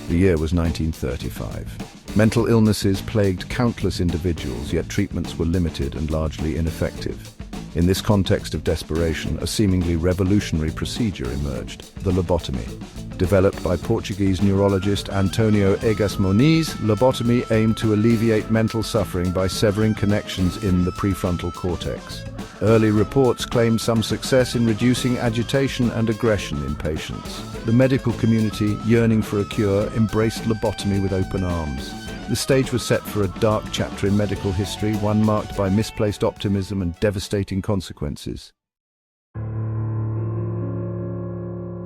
The year was 1935. Mental illnesses plagued countless individuals, yet treatments were limited and largely ineffective. In this context of desperation, a seemingly revolutionary procedure emerged, the lobotomy. Developed by Portuguese neurologist Antonio Egas Moniz, lobotomy aimed to alleviate mental suffering by severing connections in the prefrontal cortex. Early reports claimed some success in reducing agitation and aggression in patients. The medical community, yearning for a cure, embraced lobotomy with open arms. The stage was set for a dark chapter in medical history, one marked by misplaced optimism and devastating consequences.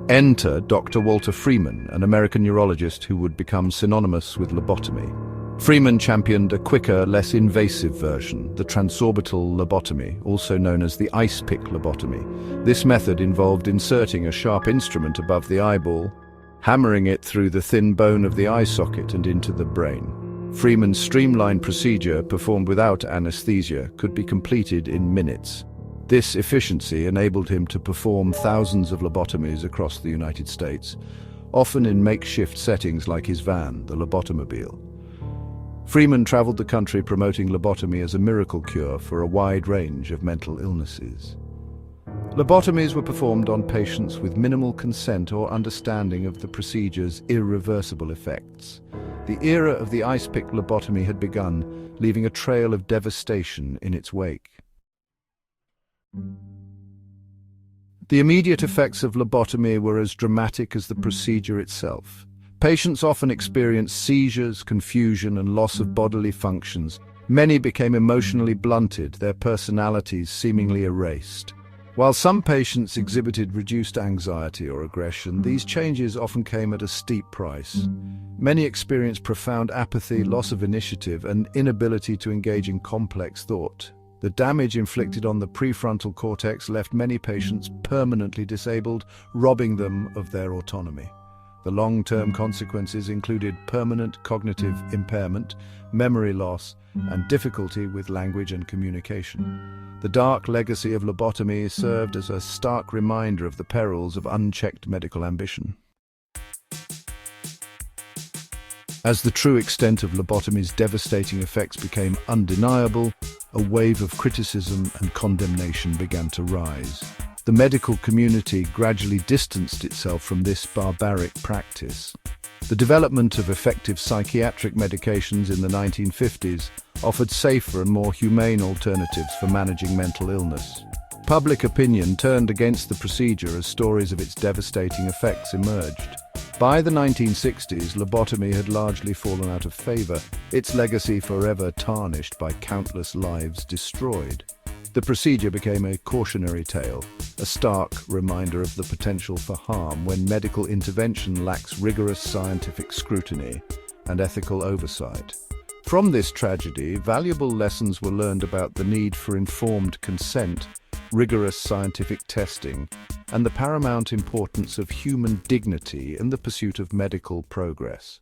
Enter Dr. Walter Freeman, an American neurologist who would become synonymous with lobotomy. Freeman championed a quicker, less invasive version, the transorbital lobotomy, also known as the ice pick lobotomy. This method involved inserting a sharp instrument above the eyeball, hammering it through the thin bone of the eye socket and into the brain. Freeman's streamlined procedure, performed without anesthesia, could be completed in minutes. This efficiency enabled him to perform thousands of lobotomies across the United States, often in makeshift settings like his van, the lobotomobile. Freeman traveled the country promoting lobotomy as a miracle cure for a wide range of mental illnesses. Lobotomies were performed on patients with minimal consent or understanding of the procedure's irreversible effects. The era of the ice pick lobotomy had begun, leaving a trail of devastation in its wake. The immediate effects of lobotomy were as dramatic as the procedure itself. Patients often experienced seizures, confusion, and loss of bodily functions. Many became emotionally blunted, their personalities seemingly erased. While some patients exhibited reduced anxiety or aggression, these changes often came at a steep price. Many experienced profound apathy, loss of initiative, and inability to engage in complex thought. The damage inflicted on the prefrontal cortex left many patients permanently disabled, robbing them of their autonomy. The long-term consequences included permanent cognitive impairment, memory loss, and difficulty with language and communication. The dark legacy of lobotomy served as a stark reminder of the perils of unchecked medical ambition. As the true extent of lobotomy's devastating effects became undeniable, a wave of criticism and condemnation began to rise. The medical community gradually distanced itself from this barbaric practice. The development of effective psychiatric medications in the 1950s offered safer and more humane alternatives for managing mental illness. Public opinion turned against the procedure as stories of its devastating effects emerged. By the 1960s, lobotomy had largely fallen out of favor, its legacy forever tarnished by countless lives destroyed. The procedure became a cautionary tale, a stark reminder of the potential for harm when medical intervention lacks rigorous scientific scrutiny and ethical oversight. From this tragedy, valuable lessons were learned about the need for informed consent, rigorous scientific testing, and the paramount importance of human dignity in the pursuit of medical progress.